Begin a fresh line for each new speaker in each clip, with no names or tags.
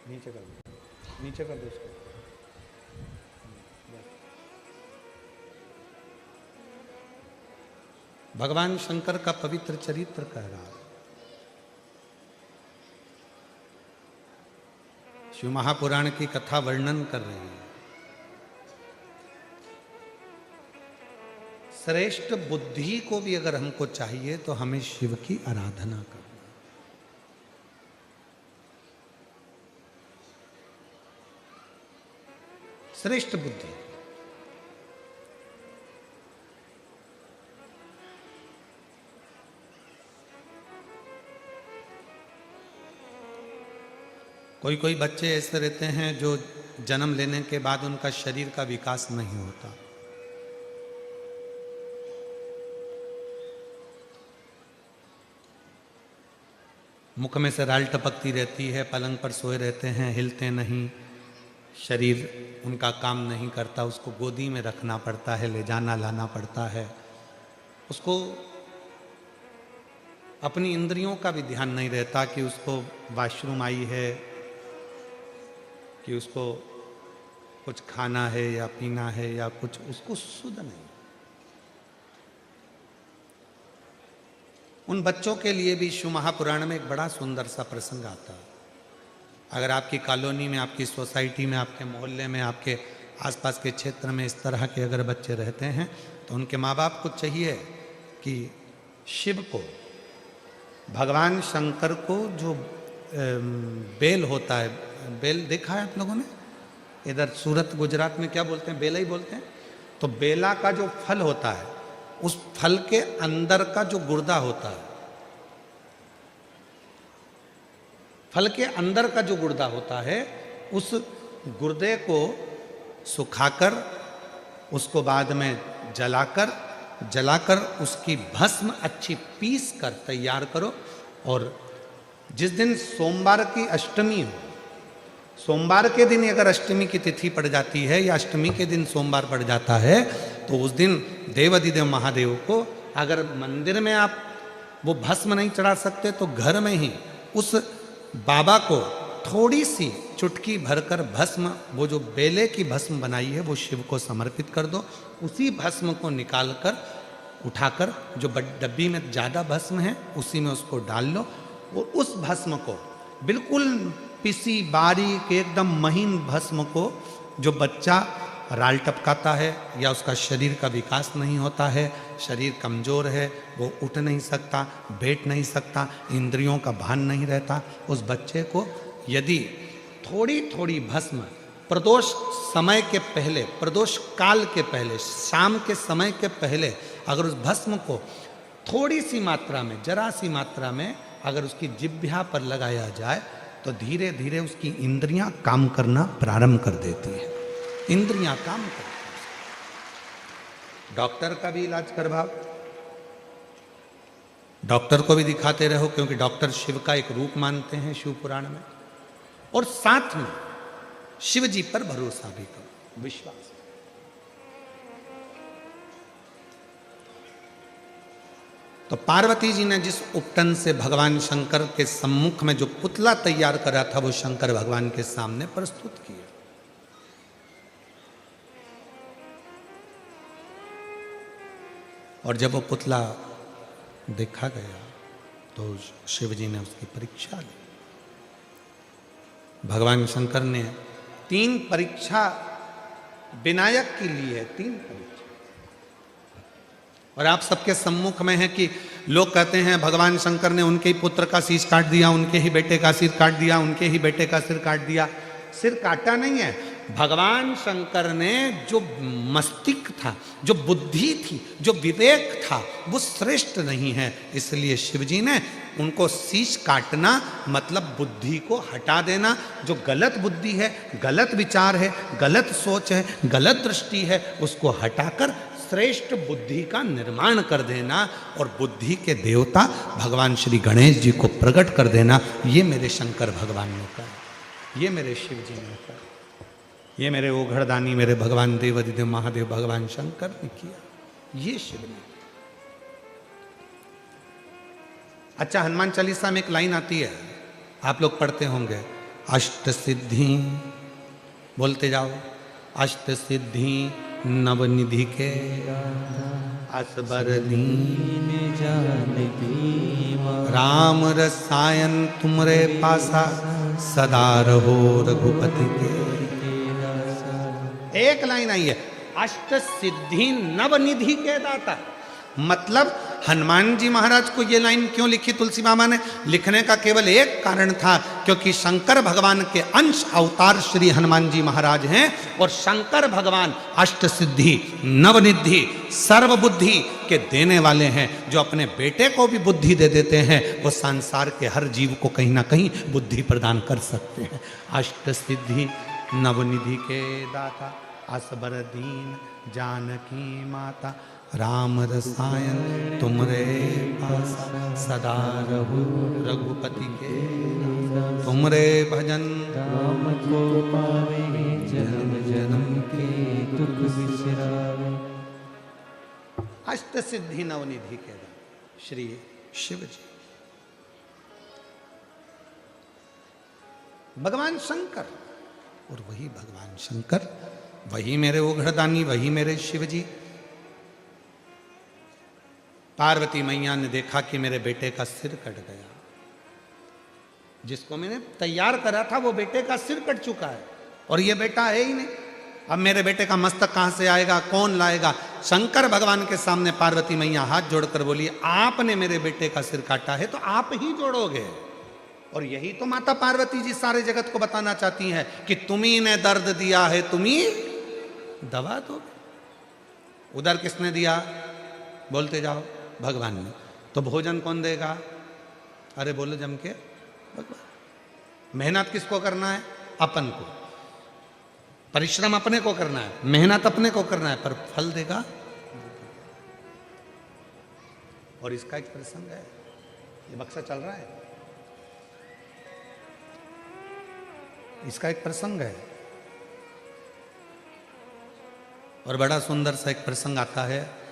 नीचे कर दो, नीचे कर दो उसको। भगवान शंकर का पवित्र चरित्र कह रहा है। शिव महापुराण की कथा वर्णन कर रहे हैं। श्रेष्ठ बुद्धि को भी अगर हमको चाहिए तो हमें शिव की आराधना करना। श्रेष्ठ बुद्धि, कोई कोई बच्चे ऐसे रहते हैं जो जन्म लेने के बाद उनका शरीर का विकास नहीं होता। मुख में से राल टपकती रहती है, पलंग पर सोए रहते हैं, हिलते नहीं, शरीर उनका काम नहीं करता, उसको गोदी में रखना पड़ता है, ले जाना लाना पड़ता है। उसको अपनी इंद्रियों का भी ध्यान नहीं रहता कि उसको वॉशरूम आई है, कि उसको कुछ खाना है या पीना है या कुछ, उसको सुध नहीं। उन बच्चों के लिए भी शिव महापुराण में एक बड़ा सुंदर सा प्रसंग आता है। अगर आपकी कॉलोनी में, आपकी सोसाइटी में, आपके मोहल्ले में, आपके आसपास के क्षेत्र में इस तरह के अगर बच्चे रहते हैं तो उनके माँ बाप को चाहिए कि शिव को, भगवान शंकर को जो बेल होता है, बेल देखा है आप लोगों ने? इधर सूरत गुजरात में क्या बोलते हैं? बेला ही बोलते हैं। तो बेला का जो फल होता है, उस फल के अंदर का जो गुर्दा होता है, फल के अंदर का जो गुर्दा होता है, उस गुर्दे को सुखाकर, उसको बाद में जलाकर उसकी भस्म अच्छी पीस कर तैयार करो। और जिस दिन सोमवार की अष्टमी हो, सोमवार के दिन अगर अष्टमी की तिथि पड़ जाती है या अष्टमी के दिन सोमवार पड़ जाता है, तो उस दिन देवाधिदेव महादेव को, अगर मंदिर में आप वो भस्म नहीं चढ़ा सकते तो घर में ही उस बाबा को थोड़ी सी चुटकी भरकर भस्म, वो जो बेले की भस्म बनाई है, वो शिव को समर्पित कर दो। उसी भस्म को निकालकर उठाकर, जो डब्बी में ज़्यादा भस्म है उसी में उसको डाल लो, और उस भस्म को बिल्कुल पिसी बारीक एकदम महीन भस्म को, जो बच्चा राल टपकाता है या उसका शरीर का विकास नहीं होता है, शरीर कमज़ोर है, वो उठ नहीं सकता, बैठ नहीं सकता, इंद्रियों का भान नहीं रहता, उस बच्चे को यदि थोड़ी थोड़ी भस्म प्रदोष समय के पहले, प्रदोष काल के पहले, शाम के समय के पहले अगर उस भस्म को थोड़ी सी मात्रा में, जरा सी मात्रा में अगर उसकी जिह्वा पर लगाया जाए तो धीरे धीरे उसकी इंद्रियां काम करना प्रारंभ कर देती है। इंद्रियां काम करती हैं। डॉक्टर का भी इलाज करवाओ, डॉक्टर को भी दिखाते रहो, क्योंकि डॉक्टर शिव का एक रूप मानते हैं शिव पुराण में। और साथ में शिव जी पर भरोसा भी करो, विश्वास। तो पार्वती जी ने जिस उपटन से भगवान शंकर के सम्मुख में जो पुतला तैयार करा था, वो शंकर भगवान के सामने प्रस्तुत किया। और जब वो पुतला देखा गया तो शिव जी ने उसकी परीक्षा ली। भगवान शंकर ने 3 परीक्षा विनायक की ली है, 3 परीक्षा। और आप सबके सम्मुख में है कि लोग कहते हैं भगवान शंकर ने उनके ही पुत्र का शीश काट दिया, उनके ही बेटे का सिर काट दिया, उनके ही बेटे का सिर काट दिया। सिर काटा नहीं है, भगवान शंकर ने जो मस्तिष्क था, जो बुद्धि थी, जो विवेक था, वो श्रेष्ठ नहीं है। इसलिए शिव जी ने उनको शीश काटना मतलब बुद्धि को हटा देना। जो गलत बुद्धि है, गलत विचार है, गलत सोच है, गलत दृष्टि है, उसको हटाकर श्रेष्ठ बुद्धि का निर्माण कर देना और बुद्धि के देवता भगवान श्री गणेश जी को प्रकट कर देना। ये मेरे शंकर भगवान ने कहा, ये मेरे शिव जी ने कहा, ये मेरे ओघड़दानी, मेरे भगवान देवाधिदेव महादेव भगवान शंकर ने किया, ये शिव ने। अच्छा, हनुमान चालीसा में एक लाइन आती है, आप लोग पढ़ते होंगे, अष्ट सिद्धि, बोलते जाओ, अष्ट सिद्धि नवनिधि के असबर दीन जानकी माँ। राम रसायन तुमरे पासा सदा रहो रघुपति के। एक लाइन आई है, अष्ट सिद्धि नवनिधि के दाता। मतलब हनुमान जी महाराज को ये लाइन क्यों लिखी तुलसी मामा ने? लिखने का केवल एक कारण था, क्योंकि शंकर भगवान के अंश अवतार श्री हनुमान जी महाराज हैं और शंकर भगवान अष्ट सिद्धि नवनिधि सर्वबुद्धि के देने वाले हैं। जो अपने बेटे को भी बुद्धि दे देते हैं, वो संसार के हर जीव को कहीं ना कहीं बुद्धि प्रदान कर सकते हैं। अष्ट सिद्धि नवनिधि के दाता, असबर दीन जानकी माता। राम रसायन तुमरे पास सदा रहु रघुपति के। तुमरे भजन राम को पावे, जन्म जन्म के दुख बिसरावे। अष्ट सिद्धि नवनिधि के श्री शिव जी, भगवान शंकर। और वही भगवान शंकर, वही मेरे ओघड़दानी, वही मेरे शिव जी। पार्वती मैया ने देखा कि मेरे बेटे का सिर कट गया। जिसको मैंने तैयार करा था वो बेटे का सिर कट चुका है और ये बेटा है ही नहीं। अब मेरे बेटे का मस्तक कहां से आएगा, कौन लाएगा? शंकर भगवान के सामने पार्वती मैया हाथ जोड़कर बोली, आपने मेरे बेटे का सिर काटा है तो आप ही जोड़ोगे। और यही तो माता पार्वती जी सारे जगत को बताना चाहती हैं कि तुम्ही ने दर्द दिया है, तुम्ही दवा दो। उधर किसने दिया? बोलते जाओ, भगवान ने। तो भोजन कौन देगा? अरे बोलो जम के, भगवान। मेहनत किसको करना है? अपन को। परिश्रम अपने को करना है, मेहनत अपने को करना है, पर फल देगा। और इसका एक प्रसंग है, ये बक्सा चल रहा है, इसका एक प्रसंग है और बड़ा सुंदर सा एक प्रसंग आता है।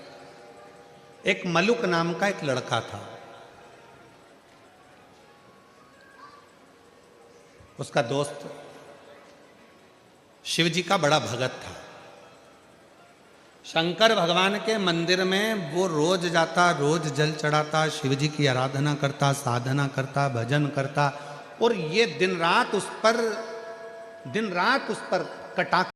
एक मलुक नाम का एक लड़का था। उसका दोस्त शिव जी का बड़ा भगत था। शंकर भगवान के मंदिर में वो रोज जाता, रोज जल चढ़ाता, शिव जी की आराधना करता, साधना करता, भजन करता। और ये दिन रात उस पर कटाक्ष